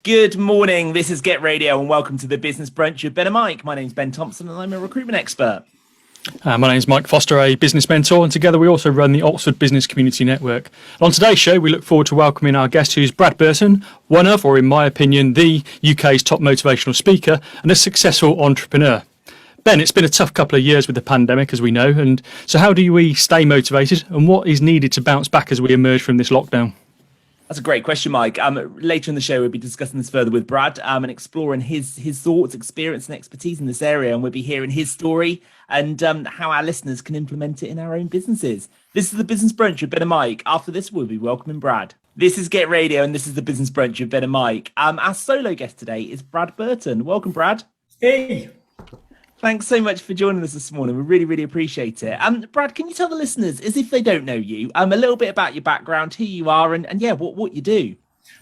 Good morning. This is Get Radio and welcome to the Business Brunch with Ben and Mike. My name's Ben Thompson and I'm a recruitment expert. My name's Mike Foster, a business mentor, and together we also run the Oxford Business Community Network. And on today's show, we look forward to welcoming our guest, who's Brad Burton, one of, or in my opinion, the UK's top motivational speaker and a successful entrepreneur. Ben, it's been a tough couple of years with the pandemic, as we know, and so how do we stay motivated and what is needed to bounce back as we emerge from this lockdown? That's a great question, Mike. Later in the show, we'll be discussing this further with Brad and exploring his thoughts, experience and expertise in this area. And we'll be hearing his story and how our listeners can implement it in our own businesses. This is the Business Brunch with Ben and Mike. After this, we'll be welcoming Brad. This is Get Radio and this is the Business Brunch with Ben and Mike. Our solo guest today is Brad Burton. Welcome, Brad. Hey. Thanks so much for joining us this morning. We really, really appreciate it. Brad, can you tell the listeners, as if they don't know you, a little bit about your background, who you are, and what you do?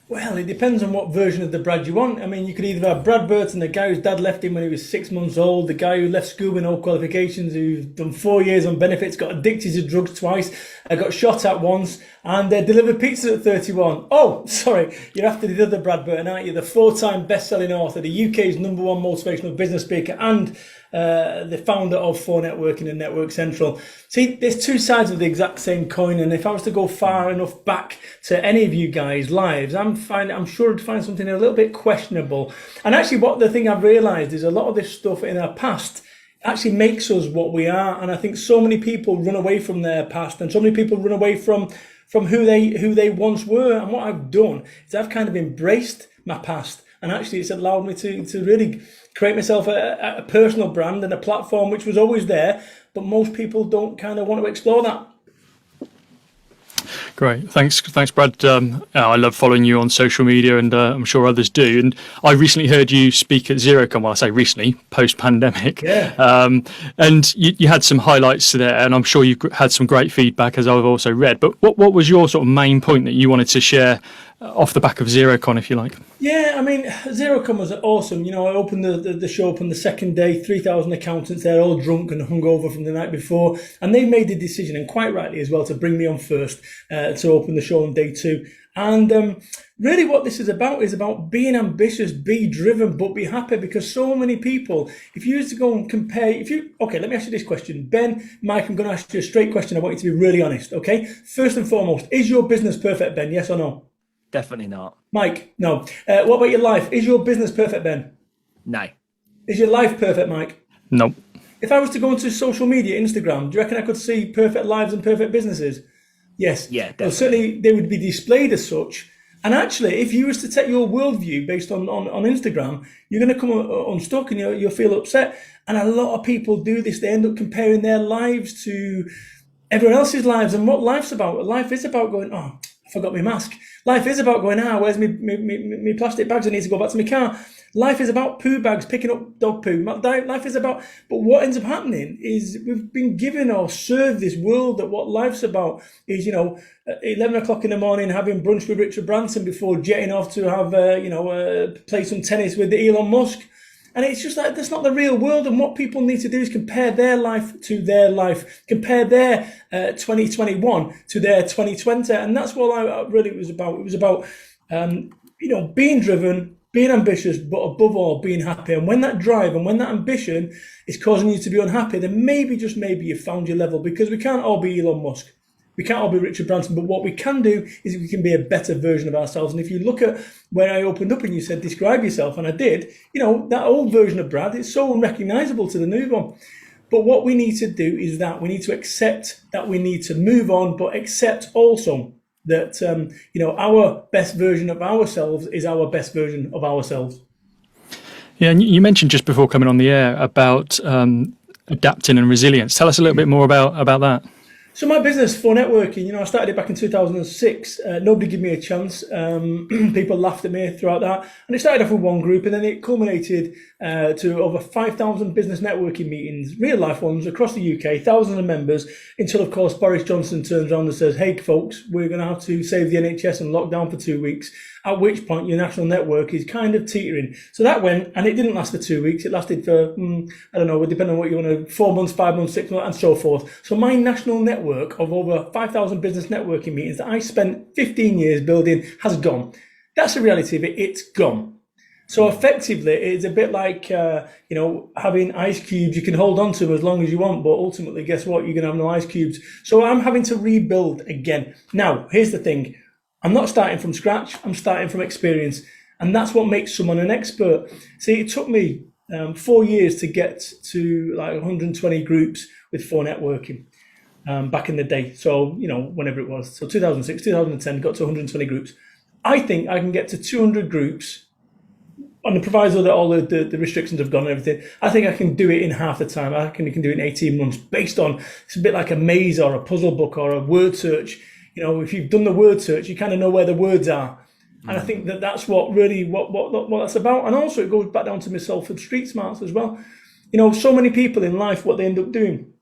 Well, it depends on what version of the Brad you want. I mean, you could either have Brad Burton, the guy whose dad left him when he was 6 months old, the guy who left school with no qualifications, who's done 4 years on benefits, got addicted to drugs twice, got shot at once, and delivered pizza at 31. Oh, sorry, you're after the other Brad Burton, aren't you? The 4-time best-selling author, the UK's #1 motivational business speaker, and the founder of 4 Networking and Network Central. See, there's two sides of the exact same coin, and if I was to go far enough back to any of you guys' lives, I'm sure I'd find something a little bit questionable. And actually, what the thing I've realised is a lot of this stuff in our past actually makes us what we are. And I think so many people run away from their past, and so many people run away from who they once were. And what I've done is I've kind of embraced my past. And actually, it's allowed me to really create myself a personal brand and a platform which was always there, but most people don't kind of want to explore that. Great. Thanks, Brad. I love following you on social media, and I'm sure others do. And I recently heard you speak at Xerocon. Well, I say recently, post-pandemic. Yeah. And you had some highlights there, and I'm sure you had some great feedback, as I've also read. But what was your sort of main point that you wanted to share off the back of Xerocon, if you like? Yeah, I mean, Xerocon was awesome. You know, I opened the show up on the second day, 3,000 accountants there, all drunk and hungover from the night before. And they made the decision, and quite rightly as well, to bring me on first to open the show on day 2. And really what this is about being ambitious, be driven, but be happy, because so many people, if you used to go and compare, okay, let me ask you this question. Ben, Mike, I'm going to ask you a straight question. I want you to be really honest, okay? First and foremost, is your business perfect, Ben? Yes or no? Definitely not. Mike, no. What about your life? Is your business perfect, Ben? No. Is your life perfect, Mike? Nope. If I was to go into social media, Instagram, do you reckon I could see perfect lives and perfect businesses? Yes. Yeah, definitely. Well, certainly they would be displayed as such. And actually, if you was to take your worldview based on Instagram, you're going to come unstuck and you'll feel upset. And a lot of people do this. They end up comparing their lives to everyone else's lives. And what life's about? Life is about going, oh, I forgot my mask. Life is about going, where's my plastic bags? I need to go back to my car. Life is about poo bags, picking up dog poo. Life is about, but what ends up happening is we've been given or served this world that what life's about is, 11 o'clock in the morning having brunch with Richard Branson before jetting off to have, play some tennis with Elon Musk. And it's just like, that's not the real world. And what people need to do is compare their life to their life, compare their 2021 to their 2020. And that's what I really was about. It was about, being driven, being ambitious, but above all, being happy. And when that drive and when that ambition is causing you to be unhappy, then maybe, just maybe, you've found your level, because we can't all be Elon Musk. We can't all be Richard Branson, but what we can do is we can be a better version of ourselves. And if you look at when I opened up and you said, describe yourself, and I did, that old version of Brad, it's so unrecognisable to the new one. But what we need to do is that we need to accept that we need to move on, but accept also that, our best version of ourselves is our best version of ourselves. Yeah, and you mentioned just before coming on the air about adapting and resilience. Tell us a little bit more about that. So my business, 4 Networking, I started it back in 2006. Nobody gave me a chance. People laughed at me throughout that. And it started off with one group, and then it culminated to over 5,000 business networking meetings, real life ones across the UK, thousands of members, until, of course, Boris Johnson turns around and says, hey, folks, we're going to have to save the NHS and lock down for 2 weeks. At which point your national network is kind of teetering. So that went, and it didn't last for 2 weeks. It lasted for, I don't know, depending on what you want to, 4 months, 5 months, 6 months, and so forth. So my national network of over 5,000 business networking meetings that I spent 15 years building has gone. That's the reality of it. It's gone. So effectively, it's a bit like, having ice cubes you can hold on to as long as you want, but ultimately, guess what? You're going to have no ice cubes. So I'm having to rebuild again. Now, here's the thing. I'm not starting from scratch. I'm starting from experience. And that's what makes someone an expert. See, it took me 4 years to get to like 120 groups with 4 networking back in the day. So, whenever it was. So 2006, 2010, got to 120 groups. I think I can get to 200 groups on the proviso that all the restrictions have gone and everything. I think I can do it in half the time. I can do it in 18 months based on, it's a bit like a maze or a puzzle book or a word search. If you've done the word search, you kind of know where the words are. And I think that's what that's about. And also it goes back down to myself with street smarts as well. So many people in life, what they end up doing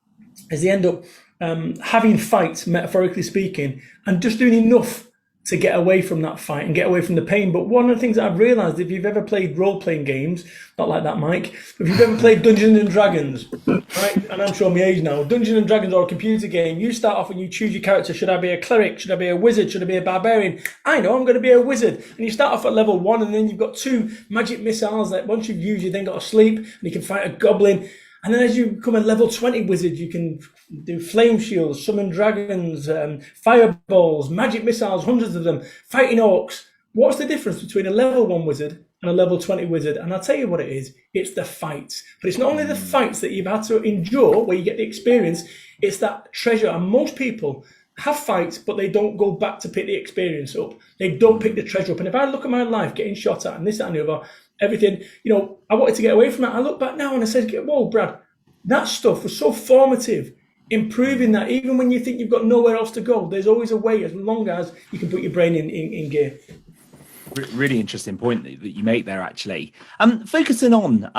is they end up having fights, metaphorically speaking, and just doing enough to get away from that fight and get away from the pain. But one of the things that I've realised, if you've ever played role-playing games, not like that, Mike, but if you've ever played Dungeons and Dragons, right, and I'm showing my age now, Dungeons and Dragons or a computer game, you start off and you choose your character. Should I be a cleric? Should I be a wizard? Should I be a barbarian? I know I'm going to be a wizard. And you start off at level 1, and then you've got 2 magic missiles that once you've used, you then got to sleep, and you can fight a goblin. And then as you become a level 20 wizard, you can do flame shields, summon dragons, fireballs, magic missiles, hundreds of them, fighting orcs. What's the difference between a level 1 wizard and a level 20 wizard? And I'll tell you what it is. It's the fights. But it's not only the fights that you've had to endure where you get the experience, it's that treasure. And most people have fights, but they don't go back to pick the experience up. They don't pick the treasure up. And if I look at my life getting shot at and this, that, and the other, everything, I wanted to get away from that. I look back now and I said, whoa, Brad, that stuff was so formative, improving that even when you think you've got nowhere else to go, there's always a way as long as you can put your brain in gear. Really interesting point that you make there, actually. Focusing on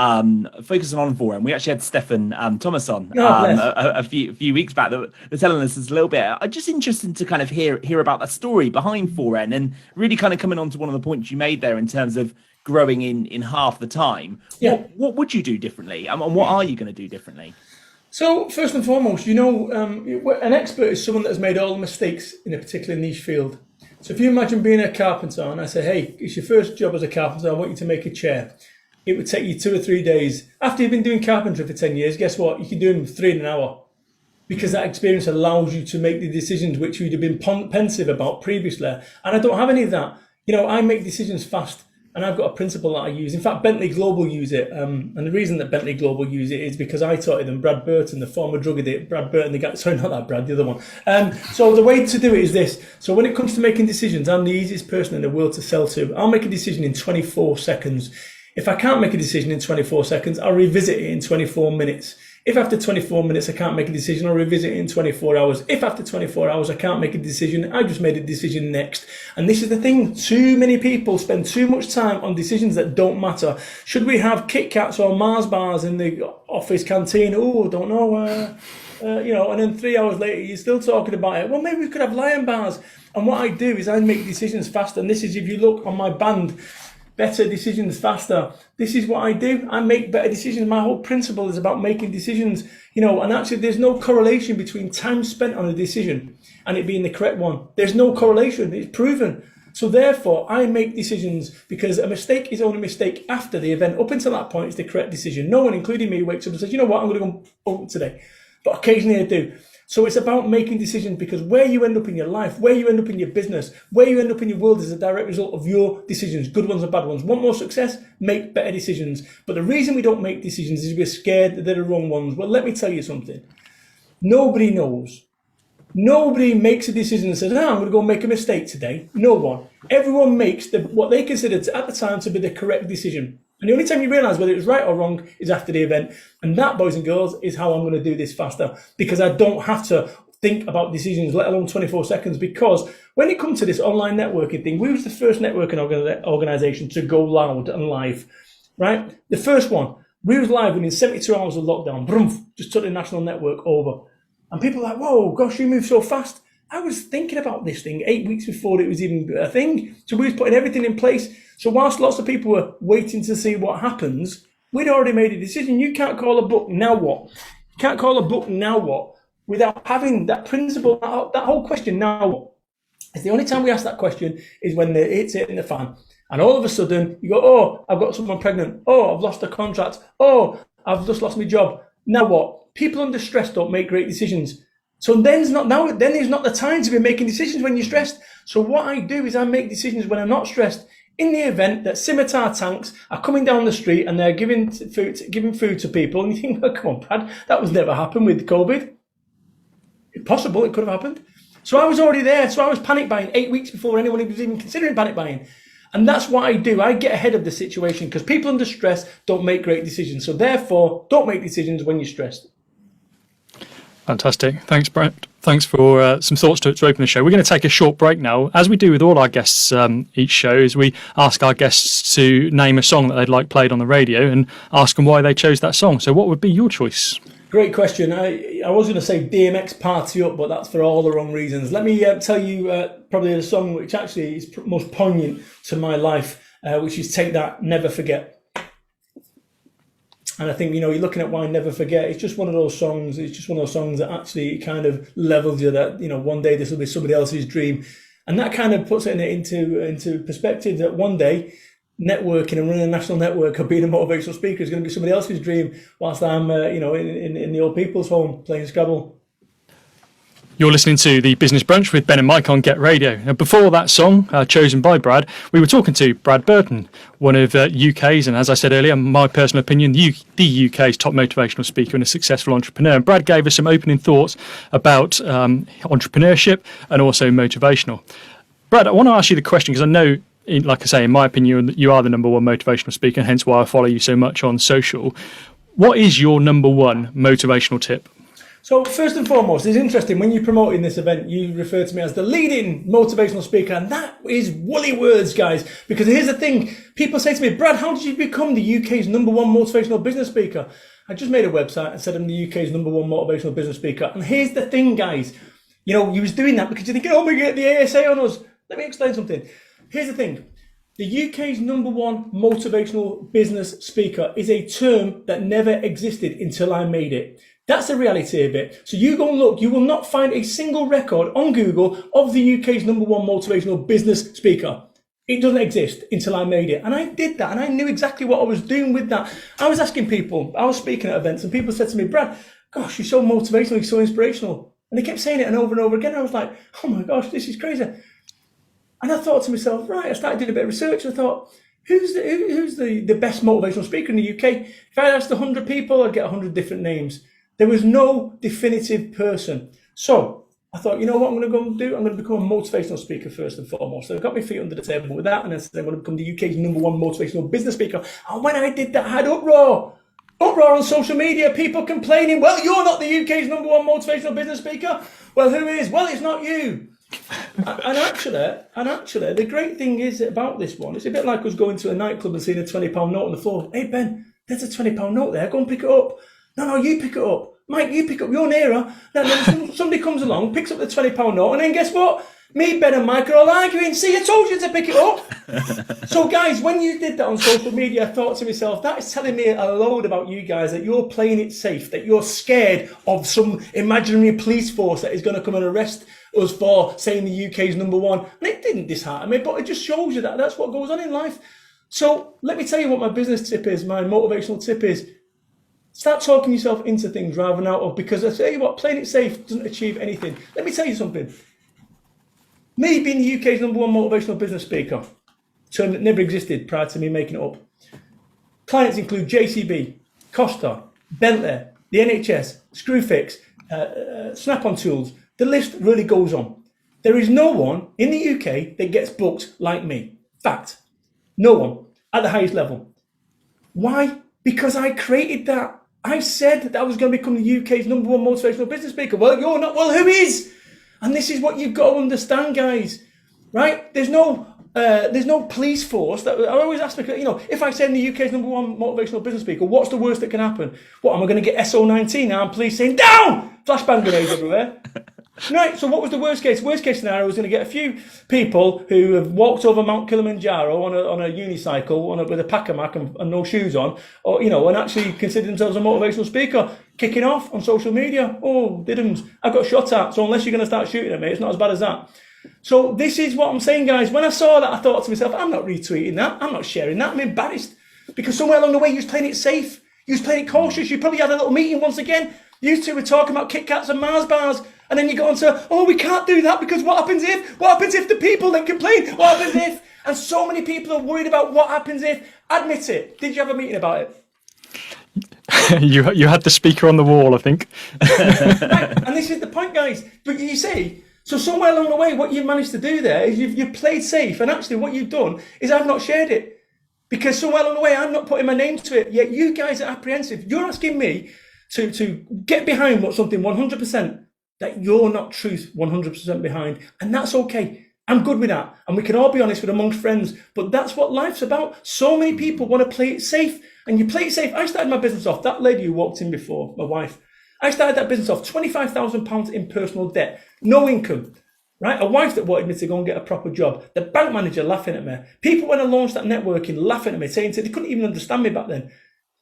forum, we actually had Stefan Thomas on a few weeks back that were telling us a little bit. I'm just interested to kind of hear about that story behind forum and really kind of coming on to one of the points you made there in terms of growing in half the time. Yeah. What would you do differently, and what are you going to do differently? So first and foremost, an expert is someone that has made all the mistakes in a particular niche field. So if you imagine being a carpenter and I say, hey, it's your first job as a carpenter, I want you to make a chair. It would take you 2 or 3 days. After you've been doing carpentry for 10 years, guess what? You can do them 3 in an hour. Because that experience allows you to make the decisions which you'd have been pensive about previously. And I don't have any of that. I make decisions fast. And I've got a principle that I use. In fact, Bentley Global use it. And the reason that Bentley Global use it is because I taught them Brad Burton, the former drug addict. Brad Burton, the guy, sorry, not that Brad, the other one. So the way to do it is this. So when it comes to making decisions, I'm the easiest person in the world to sell to. I'll make a decision in 24 seconds. If I can't make a decision in 24 seconds, I'll revisit it in 24 minutes. If after 24 minutes I can't make a decision, I'll revisit it in 24 hours. If after 24 hours I can't make a decision, I just made a decision next. And this is the thing, too many people spend too much time on decisions that don't matter. Should we have Kit Kats or Mars bars in the office canteen? Oh, don't know. And then 3 hours later you're still talking about it. Well, maybe we could have Lion bars. And what I do is I make decisions faster. And this is, if you look on my band, Better Decisions Faster. This is what I do. I make better decisions. My whole principle is about making decisions, and actually there's no correlation between time spent on a decision and it being the correct one. There's no correlation. It's proven. So therefore, I make decisions because a mistake is only a mistake after the event. Up until that point, it's the correct decision. No one, including me, wakes up and says, you know what, I'm going to go home today. But occasionally I do. So it's about making decisions because where you end up in your life, where you end up in your business, where you end up in your world is a direct result of your decisions, good ones and bad ones. Want more success? Make better decisions. But the reason we don't make decisions is we're scared that they're the wrong ones. Well, let me tell you something. Nobody knows. Nobody makes a decision and says, I'm going to go make a mistake today. No one. Everyone makes what they consider at the time to be the correct decision. And the only time you realise whether it was right or wrong is after the event. And that, boys and girls, is how I'm going to do this faster. Because I don't have to think about decisions, let alone 24 seconds. Because when it comes to this online networking thing, we was the first networking organisation to go loud and live. Right? The first one. We was live within 72 hours of lockdown. Boom, just took the national network over. And people are like, whoa, gosh, you move so fast. I was thinking about this thing 8 weeks before it was even a thing. So we was putting everything in place. So whilst lots of people were waiting to see what happens, we'd already made a decision. You can't call a book, now what? You can't call a book, now what? Without having that principle, that whole question, now what? It's the only time we ask that question is when it's hitting the fan. And all of a sudden, you go, oh, I've got someone pregnant. Oh, I've lost a contract. Oh, I've just lost my job. Now what? People under stress don't make great decisions. So then is not the time to be making decisions when you're stressed. So what I do is I make decisions when I'm not stressed. In the event that scimitar tanks are coming down the street and they're giving food to people, and you think, oh, come on, Brad, that was never happened with COVID. Possible, it could have happened. So I was already there. So I was panic buying 8 weeks before anyone was even considering panic buying. And that's what I do. I get ahead of the situation because people under stress don't make great decisions. So therefore, don't make decisions when you're stressed. Fantastic. Thanks, Brett. Thanks for some thoughts to open the show. We're going to take a short break now. As we do with all our guests each show, is we ask our guests to name a song that they'd like played on the radio and ask them why they chose that song. So what would be your choice? Great question. I was going to say DMX Party Up, but that's for all the wrong reasons. Let me tell you probably the song which actually is most poignant to my life, which is Take That, Never Forget. And I think, you're looking at why Never Forget. It's just one of those songs. It's just one of those songs that actually kind of levels you that, one day this will be somebody else's dream. And that kind of puts it into perspective that one day networking and running a national network or being a motivational speaker is going to be somebody else's dream whilst I'm, in the old people's home playing Scrabble. You're listening to the Business Brunch with Ben and Mike on Get Radio. Now, before that song, chosen by Brad, we were talking to Brad Burton, one of UK's, and as I said earlier, my personal opinion, the UK's top motivational speaker and a successful entrepreneur. And Brad gave us some opening thoughts about entrepreneurship and also motivational. Brad, I want to ask you the question because I know, like I say, in my opinion, you are the number one motivational speaker, and hence why I follow you so much on social. What is your number one motivational tip? So first and foremost, it's interesting when you're promoting this event, you refer to me as the leading motivational speaker, and that is woolly words, guys, because here's the thing. People say to me, Brad, how did you become the UK's number one motivational business speaker? I just made a website and said I'm the UK's number one motivational business speaker. And here's the thing, guys. You was doing that because you're thinking, oh, we get the ASA on us. Let me explain something. Here's the thing. The UK's number one motivational business speaker is a term that never existed until I made it. That's the reality of it. So you go and look, you will not find a single record on Google of the UK's number one motivational business speaker. It doesn't exist until I made it. And I did that, and I knew exactly what I was doing with that. I was asking people, I was speaking at events, and people said to me, Brad, gosh, you're so motivational, you're so inspirational. And they kept saying it and over again. I was like, oh my gosh, this is crazy. And I thought to myself, right, I started doing a bit of research. I thought, who's the best motivational speaker in the UK? If I asked 100 people, I'd get 100 different names. There was no definitive person. So I thought, you know what I'm going to go and do? I'm going to become a motivational speaker first and foremost. So I got my feet under the table with that, and then I'm going to become the UK's number one motivational business speaker. And when I did that, I had uproar on social media, people complaining, well, you're not the UK's number one motivational business speaker. Well, who is? Well, it's not you. and actually, the great thing is about this one, it's a bit like us going to a nightclub and seeing a £20 note on the floor. Hey, Ben, there's a £20 note there. Go and pick it up. No, you pick it up. Mike, you pick up your nearer. Then somebody comes along, picks up the £20 note, and then guess what? Me, Ben and Mike are all arguing. See, I told you to pick it up. So, guys, when you did that on social media, I thought to myself, that is telling me a load about you guys, that you're playing it safe, that you're scared of some imaginary police force that is going to come and arrest us for saying the UK's number one. And it didn't dishearten me, but it just shows you that that's what goes on in life. So let me tell you what my business tip is, my motivational tip is. Start talking yourself into things rather than out of, because I tell you what, playing it safe doesn't achieve anything. Let me tell you something. Me being the UK's number one motivational business speaker, term that never existed prior to me making it up. Clients include JCB, Costa, Bentley, the NHS, Screwfix, Snap-on Tools. The list really goes on. There is no one in the UK that gets booked like me. Fact. No one at the highest level. Why? Because I created that. I said that I was going to become the UK's number one motivational business speaker. Well, you're not. Well, who is? And this is what you've got to understand, guys. Right? There's no police force. That I always ask me, if I say I'm the UK's number one motivational business speaker, what's the worst that can happen? What, am I going to get SO19 now and police saying, down! Flashbang grenades everywhere. Right, so what was the worst case? Worst case scenario was going to get a few people who have walked over Mount Kilimanjaro on a unicycle with a pack-a-mac and no shoes on, or and actually consider themselves a motivational speaker, kicking off on social media. Oh, diddums, I got shot at. So unless you're going to start shooting at me, it's not as bad as that. So this is what I'm saying, guys. When I saw that, I thought to myself, I'm not retweeting that. I'm not sharing that. I'm embarrassed. Because somewhere along the way, you was playing it safe. You was playing it cautious. You probably had a little meeting once again. You two were talking about Kit Kats and Mars bars. And then you got on to, oh, we can't do that because what happens if? What happens if the people then complain? What happens if? And so many people are worried about what happens if. Admit it. Did you have a meeting about it? You had the speaker on the wall, I think. Right. And this is the point, guys. But you see, so somewhere along the way, what you've managed to do there is you've played safe. And actually what you've done is I've not shared it. Because somewhere along the way, I'm not putting my name to it. Yet you guys are apprehensive. You're asking me to get behind what something 100% that you're not truth 100% behind. And that's okay. I'm good with that. And we can all be honest with amongst friends. But that's what life's about. So many people want to play it safe. And you play it safe. I started my business off. That lady who walked in before, my wife. I started that business off £25,000 in personal debt. No income. Right? A wife that wanted me to go and get a proper job. The bank manager laughing at me. People when I launched that networking laughing at me, saying they couldn't even understand me back then.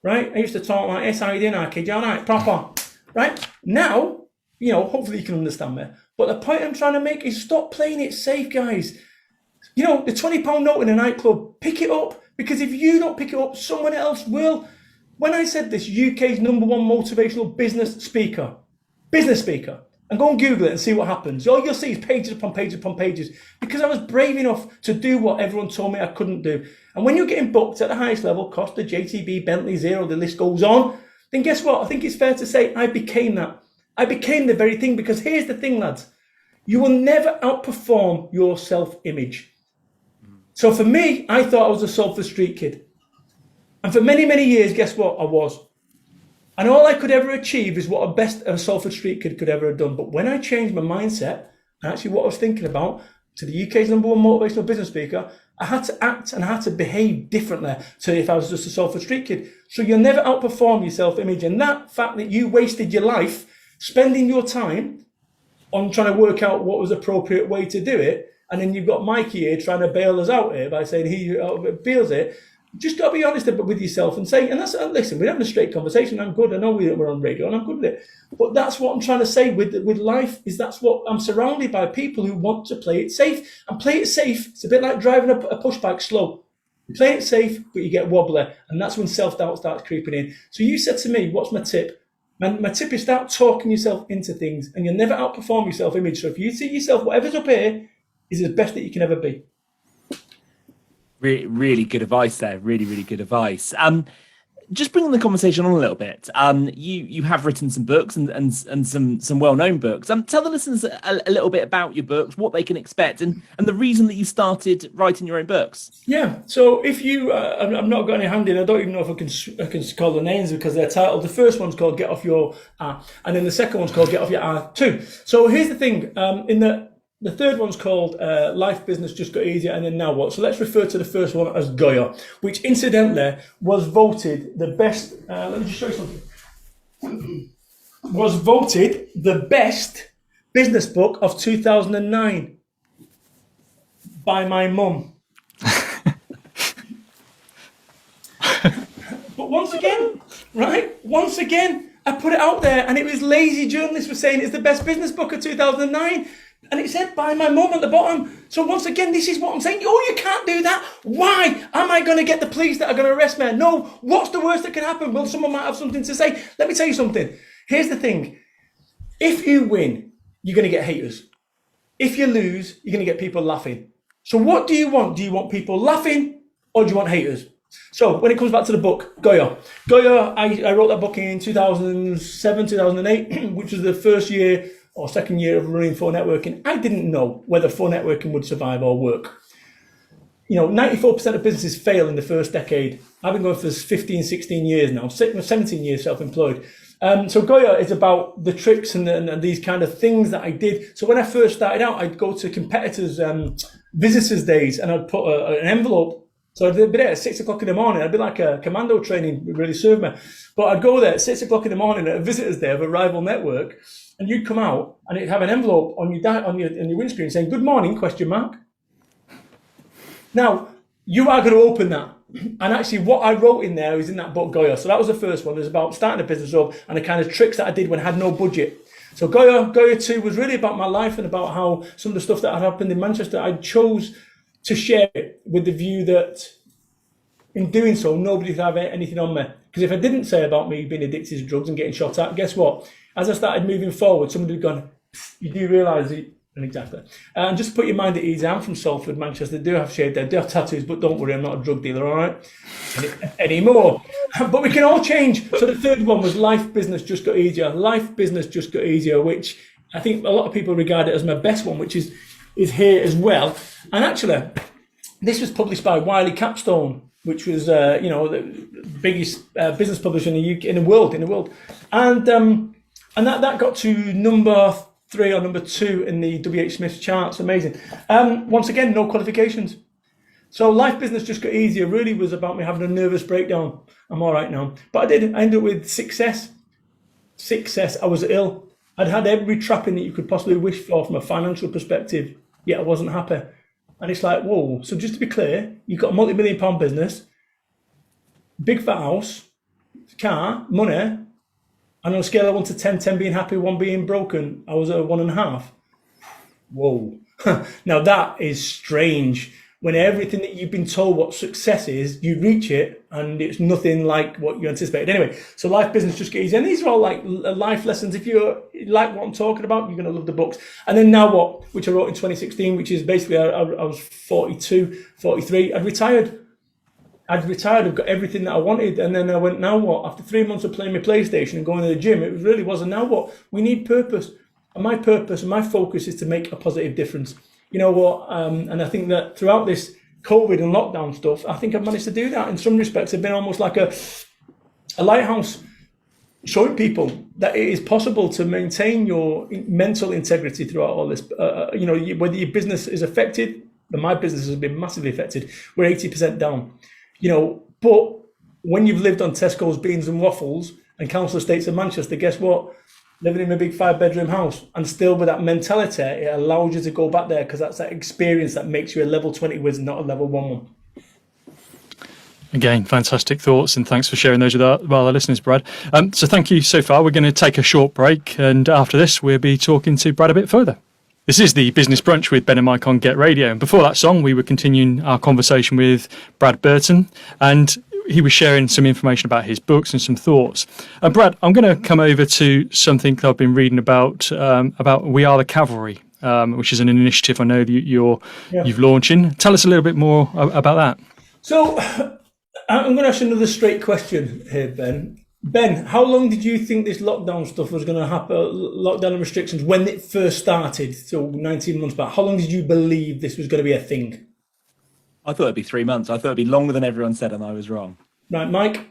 Right? I used to talk like, yes, how you doing, Arcade? All right, proper. Right? Now, hopefully you can understand me. But the point I'm trying to make is stop playing it safe, guys. The £20 note in a nightclub, pick it up. Because if you don't pick it up, someone else will. When I said this, UK's #1 motivational business speaker, and go and Google it and see what happens. All you'll see is pages upon pages upon pages. Because I was brave enough to do what everyone told me I couldn't do. And when you're getting booked at the highest level, Costa, JTB, Bentley, Zero, the list goes on, then guess what? I think it's fair to say I became that. I became the very thing, because here's the thing, lads. You will never outperform your self-image. So for me, I thought I was a Salford street kid. And for many, many years, guess what? I was. And all I could ever achieve is what a Salford street kid could ever have done. But when I changed my mindset, and actually what I was thinking about, to the UK's #1 motivational business speaker, I had to act and I had to behave differently to if I was just a Salford street kid. So you'll never outperform your self-image. And that fact that you wasted your life spending your time on trying to work out what was the appropriate way to do it, and then you've got Mikey here trying to bail us out here by saying he bails it. Just got to be honest with yourself and say, and that's, listen, we're having a straight conversation. I'm good. I know we're on radio and I'm good with it. But that's what I'm trying to say with life, is that's what I'm surrounded by, people who want to play it safe. And play it safe, it's a bit like driving a push bike slow. You play it safe, but you get wobbly. And that's when self-doubt starts creeping in. So you said to me, what's my tip? My tip is start talking yourself into things, and you'll never outperform your self-image. So if you see yourself, whatever's up here is the best that you can ever be. Really, really good advice there. Really, really good advice. Just bringing the conversation on a little bit. You have written some books and some well-known books. Tell the listeners a little bit about your books, what they can expect, and the reason that you started writing your own books. Yeah. So if you, I've not got any hand in. I don't even know if I can call the names because they're titled. The first one's called Get Off Your and then the second one's called Get Off Your R2. So here's the thing. The third one's called Life Business Just Got Easier, and then Now What? So let's refer to the first one as Goya, which incidentally was voted the best. Let me just show you something. Was voted the best business book of 2009 by my mum. But once again, I put it out there, and it was lazy journalists were saying it's the best business book of 2009. And it said by my mum at the bottom. So once again, this is what I'm saying. Oh, you can't do that. Why? Am I going to get the police that are going to arrest me? No. What's the worst that can happen? Well, someone might have something to say. Let me tell you something. Here's the thing. If you win, you're going to get haters. If you lose, you're going to get people laughing. So what do you want? Do you want people laughing or do you want haters? So when it comes back to the book, Goya, I wrote that book in 2007, 2008, which was the first year or second year of running for networking. I didn't know whether for networking would survive or work. 94% of businesses fail in the first decade. I've been going for 15, 16 years now, 17 years self-employed. So Goya is about the tricks and these kind of things that I did. So when I first started out, I'd go to competitors' visitors' days and I'd put an envelope. So I'd be there at 6 o'clock in the morning. I'd be like a commando training, really served me. But I'd go there at 6 o'clock in the morning at a visitor's day of a rival network, and you'd come out and it'd have an envelope on your windscreen saying, "Good morning, question mark." Now, you are going to open that. And actually what I wrote in there is in that book, Goya. So that was the first one. It was about starting a business up and the kind of tricks that I did when I had no budget. So Goya 2 was really about my life and about how some of the stuff that had happened in Manchester, I chose to share it with the view that in doing so, nobody would have anything on me. Because if I didn't say about me being addicted to drugs and getting shot at, guess what? As I started moving forward, somebody had gone, you do realise it. And exactly. And just put your mind at ease. I'm from Salford, Manchester. They do have shaved head, they do have tattoos, but don't worry, I'm not a drug dealer, all right? Anymore. But we can all change. So the third one was life business just got easier. Life business just got easier, which I think a lot of people regard it as my best one, which is here as well. And actually, this was published by Wiley Capstone, which was the biggest business publisher in the UK, in the world, and that got to number 3 or number 2 in the WH Smith charts. Amazing. Once again, no qualifications. So life business just got easier. Really was about me having a nervous breakdown. I'm all right now, but I ended up with success. I was ill. I'd had every trapping that you could possibly wish for from a financial perspective, yet I wasn't happy. And it's like, whoa. So just to be clear, you've got a multi-million-pound business, big fat house, car, money, and on a scale of 1 to 10, 10 being happy, 1 being broken, I was at 1.5. Whoa. Now that is strange. When everything that you've been told what success is, you reach it and it's nothing like what you anticipated. Anyway, so life business just get easy. And these are all like life lessons. If you like what I'm talking about, you're going to love the books. And then Now What, which I wrote in 2016, which is basically I was 42, 43. I'd retired. I've got everything that I wanted. And then I went, now what? After 3 months of playing my PlayStation and going to the gym, it really was a now what? We need purpose. And my purpose and my focus is to make a positive difference. You know what? And I think that throughout this COVID and lockdown stuff, I think I've managed to do that. In some respects, I've been almost like a lighthouse, showing people that it is possible to maintain your mental integrity throughout all this. Whether your business is affected, and my business has been massively affected. We're 80% down. But when you've lived on Tesco's beans and waffles and council estates in Manchester, guess what? Living in a big 5-bedroom house and still with that mentality, it allows you to go back there because that's that experience that makes you a level 20 wizard, not a level 1 one. Again, fantastic thoughts, and thanks for sharing those with our listeners, Brad. So thank you so far. We're going to take a short break, and after this, we'll be talking to Brad a bit further. This is the Business Brunch with Ben and Mike on Get Radio. And before that song, we were continuing our conversation with Brad Burton, and he was sharing some information about his books and some thoughts. Brad, I'm going to come over to something that I've been reading about We Are the Cavalry, which is an initiative I know that you've launching. Tell us a little bit more about that. So I'm going to ask you another straight question here, Ben. Ben, how long did you think this lockdown stuff was going to happen, lockdown and restrictions, when it first started, so 19 months back? How long did you believe this was going to be a thing? I thought it'd be 3 months. I thought it'd be longer than everyone said, and I was wrong. Right, Mike?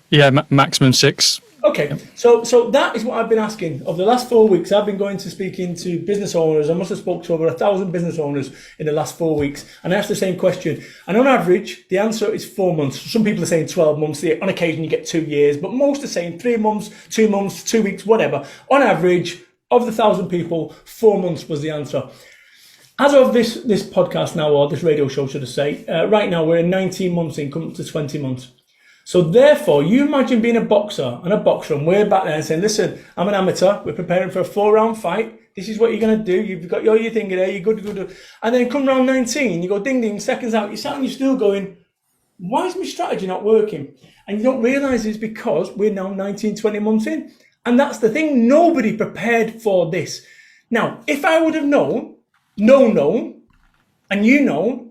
Yeah, maximum 6. Okay, so that is what I've been asking. Over the last 4 weeks, I've been going to speaking to business owners. I must have spoke to over 1,000 business owners in the last 4 weeks. And I asked the same question. And on average, the answer is 4 months. Some people are saying 12 months. On occasion, you get 2 years. But most are saying 3 months, 2 months, 2 weeks, whatever. On average, of the 1,000 people, 4 months was the answer. As of this podcast now, or this radio show, should I say, right now we're in 19 months in, coming up to 20 months. So therefore, you imagine being a boxer, and we're back there and saying, listen, I'm an amateur, we're preparing for a 4-round fight, this is what you're going to do, you've got your thing there, you're good. And then come round 19, you go ding ding, seconds out, you're sat and you're still going, why is my strategy not working? And you don't realise it's because we're now 19, 20 months in. And that's the thing, nobody prepared for this. Now, if I would have known, and you know,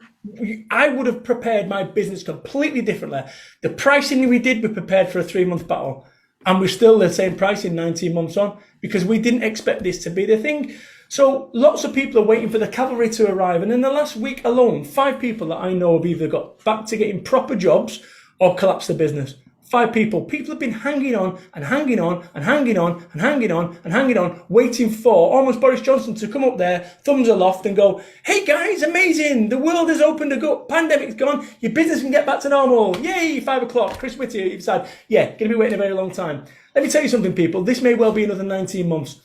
I would have prepared my business completely differently. The pricing we did, we prepared for a 3-month battle. And we're still the same pricing 19 months on because we didn't expect this to be the thing. So lots of people are waiting for the cavalry to arrive. And in the last week alone, 5 people that I know have either got back to getting proper jobs or collapsed their business. 5 people. People have been hanging on, waiting for almost Boris Johnson to come up there, thumbs aloft and go, hey guys, amazing, the world has opened up, pandemic's gone, your business can get back to normal, yay, 5 o'clock, Chris Whittier, you've said, yeah, going to be waiting a very long time. Let me tell you something, people, this may well be another 19 months.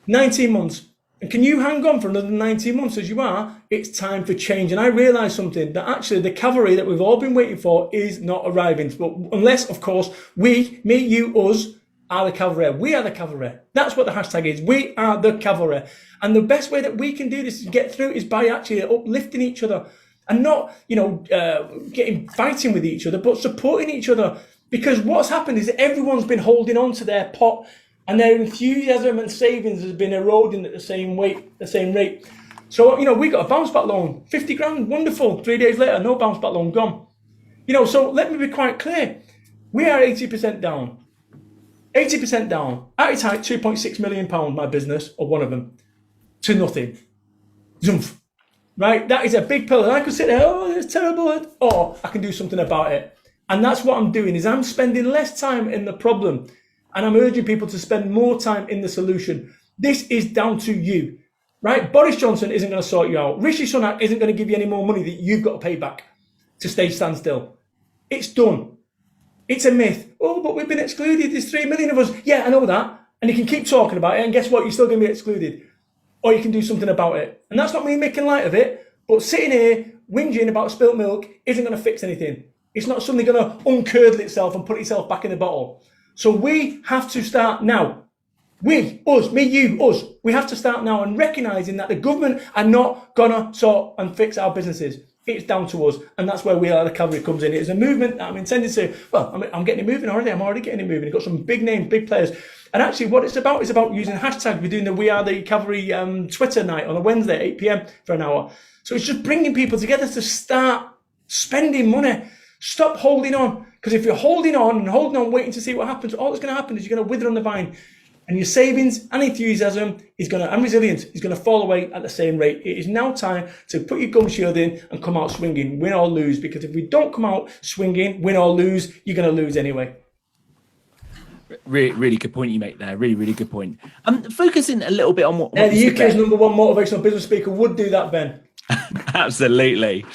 19 months. And can you hang on for another 19 months as you are? It's time for change. And I realised something, that actually the cavalry that we've all been waiting for is not arriving. But unless, of course, we, me, you, us, are the cavalry. We are the cavalry. That's what the hashtag is. We are the cavalry. And the best way that we can do this to get through is by actually uplifting each other and not, fighting with each other, but supporting each other. Because what's happened is everyone's been holding on to their pot and their enthusiasm and savings has been eroding at the same rate. So, we got a bounce back loan, 50 grand, wonderful. 3 days later, no bounce back loan, gone. So let me be quite clear. We are 80% down. 80% down. At its height, £2.6 million, my business, or one of them, to nothing. Zumph. Right? That is a big pill. And I could sit there, oh, it's terrible. Or I can do something about it. And that's what I'm doing, is I'm spending less time in the problem. And I'm urging people to spend more time in the solution. This is down to you. Right? Boris Johnson isn't going to sort you out. Rishi Sunak isn't going to give you any more money that you've got to pay back to stay standstill. It's done. It's a myth. Oh, but we've been excluded. There's 3 million of us. Yeah, I know that. And you can keep talking about it. And guess what? You're still going to be excluded. Or you can do something about it. And that's not me making light of it. But sitting here whinging about spilt milk isn't going to fix anything. It's not suddenly going to uncurdle itself and put itself back in the bottle. So we have to start now. We, us, me, you, us. We have to start now and recognising that the government are not going to sort and fix our businesses. It's down to us. And that's where We Are the Cavalry comes in. It's a movement that I'm intended to, I'm getting it moving already. I'm already getting it moving. I've got some big names, big players. And actually what it's about is about using hashtags. We're doing the We Are the Cavalry Twitter night on a Wednesday, 8 p.m. for an hour. So it's just bringing people together to start spending money. Stop holding on. Because if you're holding on, waiting to see what happens, all that's going to happen is you're going to wither on the vine. And your savings and enthusiasm and resilience is going to fall away at the same rate. It is now time to put your gum shield in and come out swinging, win or lose. Because if we don't come out swinging, win or lose, you're going to lose anyway. Really, really good point you make there. Really, really good point. Focusing a little bit on what the UK's number one motivational business speaker would do that, Ben. Absolutely.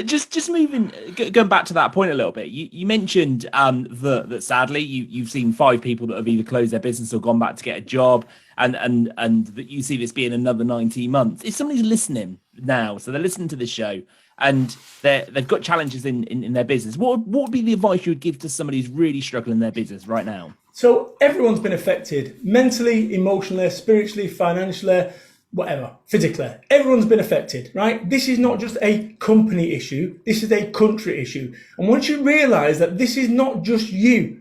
Just moving, going back to that point a little bit. You mentioned that sadly you've seen 5 people that have either closed their business or gone back to get a job, and that you see this being another 19 months. If somebody's listening now, so they're listening to this show and they've got challenges in their business, what would be the advice you would give to somebody who's really struggling in their business right now? So everyone's been affected mentally, emotionally, spiritually, financially, whatever, physically. Everyone's been affected, right? This is not just a company issue. This is a country issue. And once you realise that this is not just you,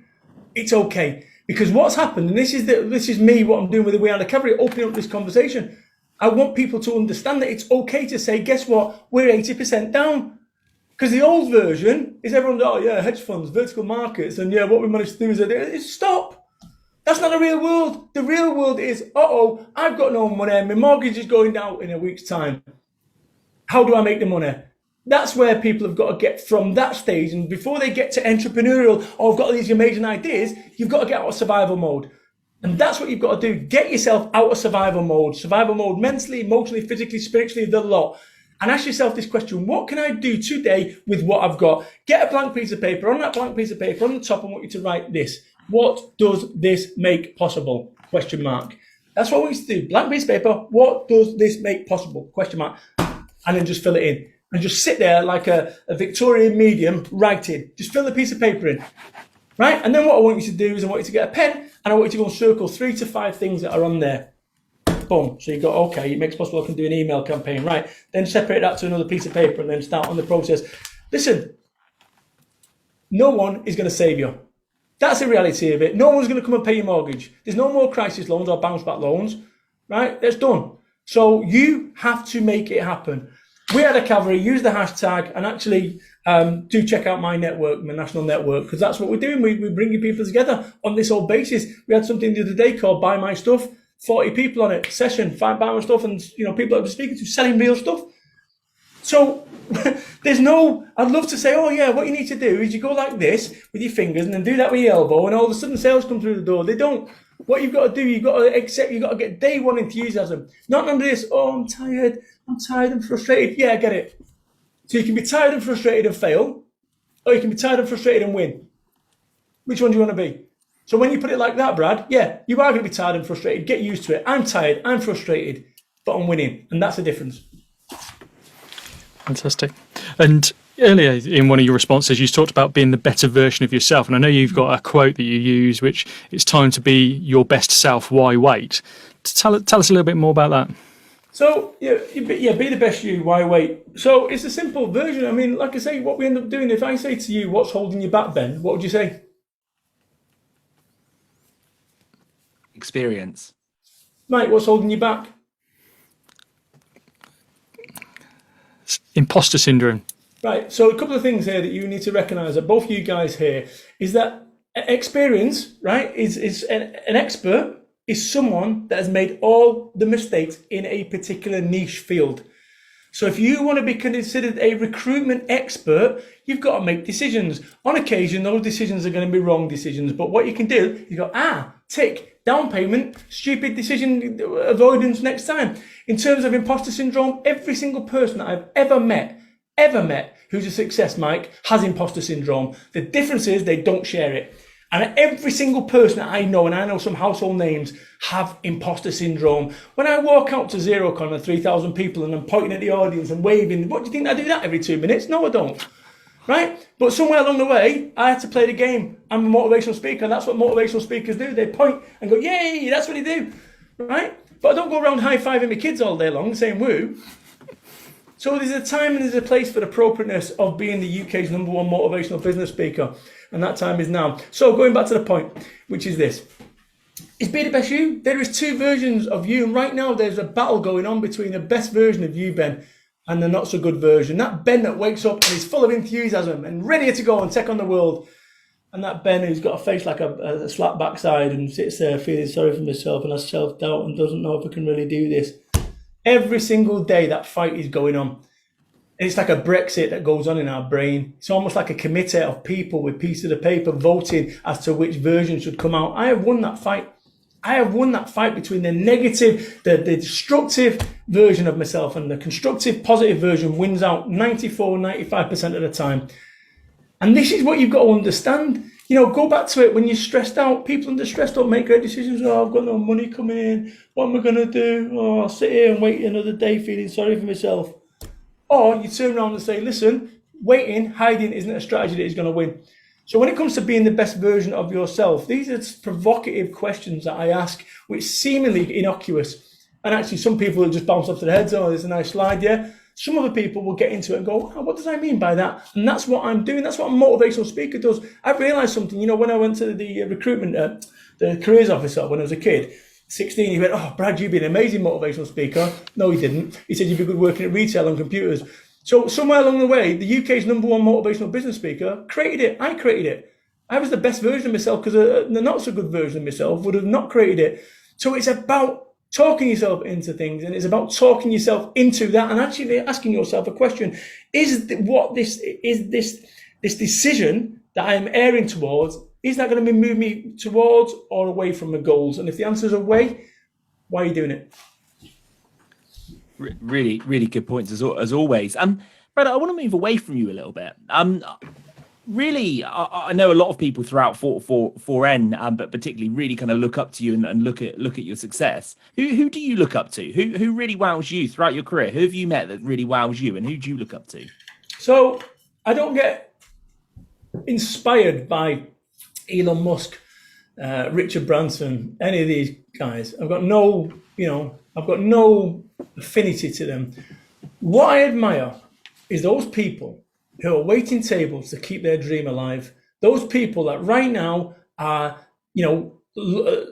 it's okay. Because what's happened, and this is me, what I'm doing with the We Are the Cavalry, opening up this conversation. I want people to understand that it's okay to say, guess what? We're 80% down. Because the old version is everyone, hedge funds, vertical markets, and what we managed to do is stop. That's not the real world. The real world is, I've got no money. My mortgage is going down in a week's time. How do I make the money? That's where people have got to get from that stage. And before they get to entrepreneurial, I've got all these amazing ideas, you've got to get out of survival mode. And that's what you've got to do. Get yourself out of survival mode. Survival mode mentally, emotionally, physically, spiritually, the lot. And ask yourself this question: what can I do today with what I've got? Get a blank piece of paper. On that blank piece of paper, on the top, I want you to write this. What does this make possible? Question mark. That's what I want you to do. Blank piece of paper. What does this make possible? Question mark. And then just fill it in. And just sit there like a Victorian medium writing. Just fill the piece of paper in. Right? And then what I want you to do is I want you to get a pen and I want you to go and circle 3 to 5 things that are on there. Boom. So you go, okay, it makes possible I can do an email campaign. Right. Then separate that to another piece of paper and then start on the process. Listen, no one is going to save you. That's the reality of it. No one's going to come and pay your mortgage. There's no more crisis loans or bounce back loans. Right? That's done. So you have to make it happen. We Are the Cavalry. Use the hashtag and actually do check out my network, my national network, because that's what we're doing. We're bringing people together on this whole basis. We had something the other day called Buy My Stuff. 40 people on it, session, buy my stuff, and people that I've been speaking to selling real stuff. So I'd love to say, what you need to do is you go like this with your fingers and then do that with your elbow, and all of a sudden sales come through the door. They don't. What you've got to do, you've got to get day one enthusiasm. Not none of this, I'm tired and frustrated. Yeah, I get it. So you can be tired and frustrated and fail, or you can be tired and frustrated and win. Which one do you want to be? So when you put it like that, Brad, you are going to be tired and frustrated. Get used to it. I'm tired, I'm frustrated, but I'm winning. And that's the difference. Fantastic. And earlier in one of your responses, you talked about being the better version of yourself. And I know you've got a quote that you use, which it's time to be your best self. Why wait? Tell us a little bit more about that. So, be the best you, why wait? So it's a simple version. I mean, like I say, what we end up doing, if I say to you, what's holding you back, Ben, what would you say? Experience. Mike, what's holding you back? Imposter syndrome. Right, so a couple of things here that you need to recognise, that both you guys here, is that experience, right, is an expert is someone that has made all the mistakes in a particular niche field. So if you want to be considered a recruitment expert, you've got to make decisions. On occasion, those decisions are going to be wrong decisions, but what you can do, you go, tick, down payment, stupid decision avoidance next time. In terms of imposter syndrome, every single person that I've ever met who's a success, Mike, has imposter syndrome. The difference is they don't share it. And every single person that I know, and I know some household names, have imposter syndrome. When I walk out to ZeroCon and 3,000 people and I'm pointing at the audience and waving, what do you think I do that every 2 minutes? No, I don't. Right? But somewhere along the way, I had to play the game. I'm a motivational speaker. That's what motivational speakers do. They point and go, yay, that's what they do. Right? But I don't go around high-fiving my kids all day long saying woo. So there's a time and there's a place for the appropriateness of being the UK's #1 motivational business speaker. And that time is now. So going back to the point, which is this. Is be the best you? There is two versions of you. And right now there's a battle going on between the best version of you, Ben, and the not so good version. That Ben that wakes up and is full of enthusiasm and ready to go and take on the world. And that Ben who's got a face like a slap backside and sits there feeling sorry for himself and has self-doubt and doesn't know if he can really do this. Every single day that fight is going on. And it's like a Brexit that goes on in our brain. It's almost like a committee of people with pieces of paper voting as to which version should come out. I have won that fight. I have won that fight between the negative, the destructive version of myself, and the constructive, positive version wins out 94, 95% of the time. And this is what you've got to understand. You know, go back to it when you're stressed out. People under stress don't make great decisions. Oh, I've got no money coming in. What am I going to do? Oh, I'll sit here and wait another day feeling sorry for myself. Or you turn around and say, listen, waiting, hiding isn't a strategy that is going to win. So when it comes to being the best version of yourself, these are provocative questions that I ask, which seemingly innocuous. And actually, some people will just bounce off their heads. Oh, there's a nice slide, yeah. Some other people will get into it and go, oh, what does I mean by that? And that's what I'm doing. That's what a motivational speaker does. I've realized something. You know, when I went to the recruitment, the careers officer when I was a kid, 16, he went, oh, Brad, you'd be an amazing motivational speaker. No, he didn't. He said you'd be good working at retail on computers. So somewhere along the way, the UK's #1 motivational business speaker created it. I created it. I was the best version of myself because the not so good version of myself would have not created it. So it's about talking yourself into things, and it's about talking yourself into that and actually asking yourself a question. Is this decision that I'm erring towards, is that going to move me towards or away from my goals? And if the answer is away, why are you doing it? Really, really good points as always. Brad, I want to move away from you a little bit. Really, I know a lot of people throughout 4N, but particularly really kind of look up to you and look at your success. Who do you look up to? Who really wows you throughout your career? Who have you met that really wows you, and who do you look up to? So I don't get inspired by Elon Musk, Richard Branson, any of these guys. I've got no affinity to them. What I admire is those people who are waiting tables to keep their dream alive. Those people that right now are,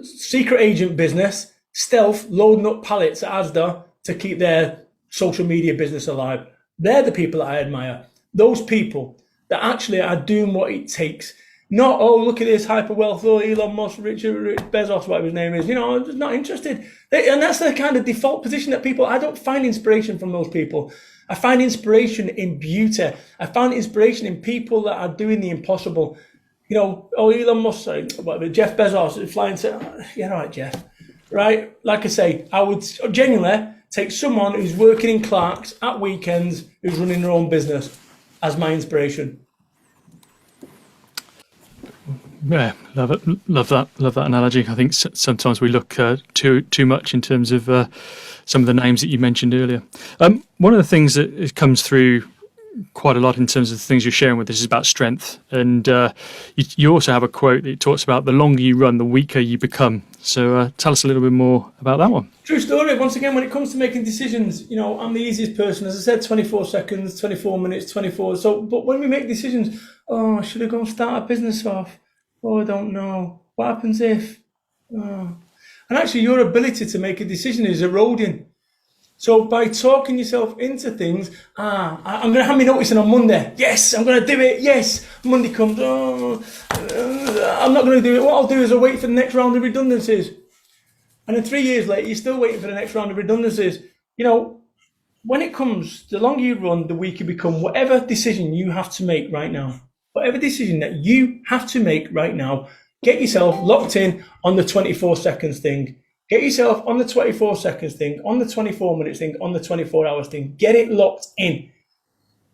secret agent business, stealth, loading up pallets at Asda to keep their social media business alive. They're the people that I admire. Those people that actually are doing what it takes. Not, oh, look at this hyper wealth, oh, Elon Musk, Richard Bezos, whatever his name is. I'm just not interested. And that's the kind of default position that people, I don't find inspiration from those people. I find inspiration in beauty. I find inspiration in people that are doing the impossible. Elon Musk, whatever, Jeff Bezos flying to, yeah, right, Jeff. Right? Like I say, I would genuinely take someone who's working in Clark's at weekends, who's running their own business as my inspiration. Yeah, love it. Love that analogy. I think sometimes we look too much in terms of some of the names that you mentioned earlier. One of the things that comes through quite a lot in terms of the things you're sharing with us is about strength. And you also have a quote that talks about the longer you run, the weaker you become. So tell us a little bit more about that one. True story. Once again, when it comes to making decisions, I'm the easiest person. As I said, 24 seconds, 24 minutes, 24. So, but when we make decisions, should I go and start a business off? I don't know. What happens if? And actually, your ability to make a decision is eroding. So by talking yourself into things, I'm going to hand me notice in on Monday. Yes, I'm going to do it. Yes. Monday comes. I'm not going to do it. What I'll do is I'll wait for the next round of redundancies. And then 3 years later, you're still waiting for the next round of redundancies. When it comes, the longer you run, the weaker you become. Whatever decision you have to make right now, whatever decision that you have to make right now, get yourself locked in on the 24 seconds thing. Get yourself on the 24 seconds thing, on the 24 minutes thing, on the 24 hours thing. Get it locked in.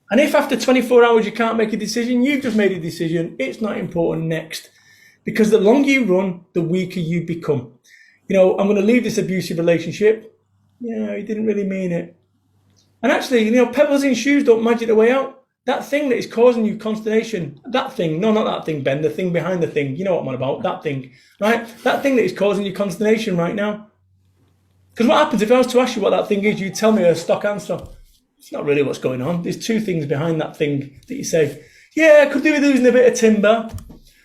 And if after 24 hours you can't make a decision, you've just made a decision. It's not important next. Because the longer you run, the weaker you become. I'm going to leave this abusive relationship. He didn't really mean it. And actually, pebbles in shoes don't magic the way out. That thing that is causing you consternation, that thing, no, not that thing, Ben, the thing behind the thing, you know what I'm on about, that thing, right? That thing that is causing you consternation right now. Because what happens if I was to ask you what that thing is, you'd tell me a stock answer. It's not really what's going on. There's two things behind that thing that you say. I could do with losing a bit of timber.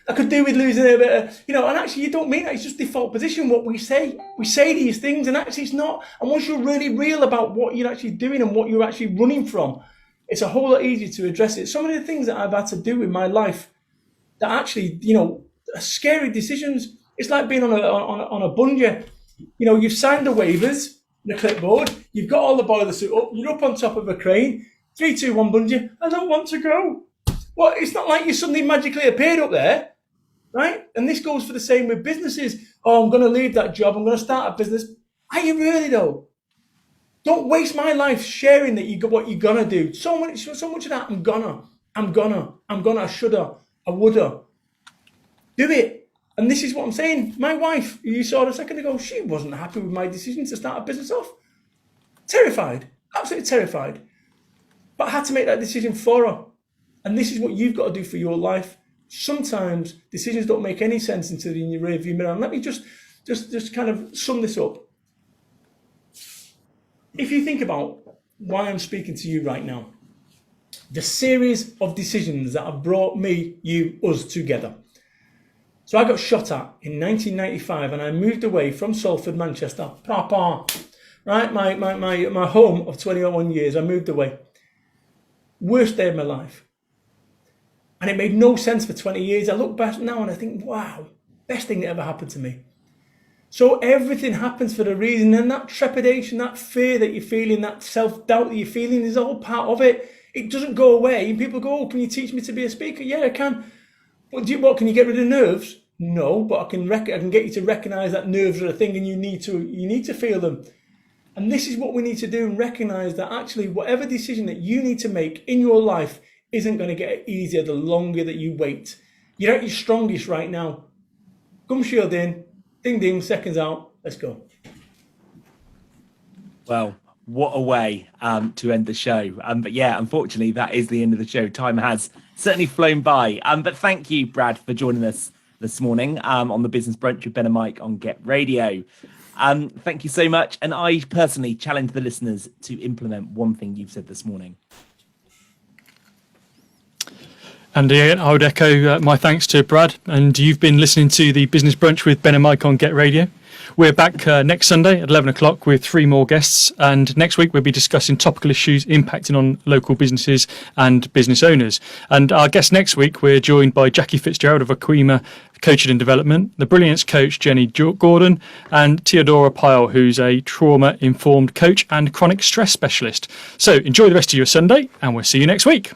I could do with losing a bit of, and actually you don't mean that. It's just default position, what we say. We say these things and actually it's not. And once you're really real about what you're actually doing and what you're actually running from, it's a whole lot easier to address it. Some of the things that I've had to do in my life that actually, are scary decisions. It's like being on a bungee. You've signed the waivers, the clipboard, you've got all the boiler suit up, you're up on top of a crane, 3, 2, 1 bungee, I don't want to go. Well, it's not like you suddenly magically appeared up there, right? And this goes for the same with businesses. I'm going to leave that job, I'm going to start a business. Are you really though? Don't waste my life sharing that you got what you're gonna do. So much of that. I'm gonna. I shoulda. I woulda. Do it. And this is what I'm saying. My wife, who you saw a second ago, she wasn't happy with my decision to start a business off. Terrified. Absolutely terrified. But I had to make that decision for her. And this is what you've got to do for your life. Sometimes decisions don't make any sense until you're in your rearview mirror. And let me just kind of sum this up. If you think about why I'm speaking to you right now, the series of decisions that have brought me, you, us together. So I got shot at in 1995 and I moved away from Salford, Manchester. Right, my home of 21 years, I moved away. Worst day of my life. And it made no sense for 20 years. I look back now and I think, wow, best thing that ever happened to me. So everything happens for a reason, and that trepidation, that fear that you're feeling, that self-doubt that you're feeling is all part of it. It doesn't go away. And people go, can you teach me to be a speaker? Yeah, I can. But can you get rid of nerves? No, but I can get you to recognise that nerves are a thing and you need to feel them. And this is what we need to do, and recognise that actually whatever decision that you need to make in your life isn't going to get easier the longer that you wait. You're at your strongest right now. Gum shield in. Ding, ding, seconds out. Let's go. Well, what a way to end the show. But yeah, unfortunately, that is the end of the show. Time has certainly flown by. But thank you, Brad, for joining us this morning on the Business Brunch with Ben and Mike on Get Radio. Thank you so much. And I personally challenge the listeners to implement one thing you've said this morning. And I would echo my thanks to Brad. And you've been listening to the Business Brunch with Ben and Mike on Get Radio. We're back next Sunday at 11 o'clock with 3 more guests. And next week, we'll be discussing topical issues impacting on local businesses and business owners. And our guest next week, we're joined by Jackie Fitzgerald of Aquima Coaching and Development, the Brilliance coach Jenny Gordon, and Theodora Pyle, who's a trauma-informed coach and chronic stress specialist. So enjoy the rest of your Sunday, and we'll see you next week.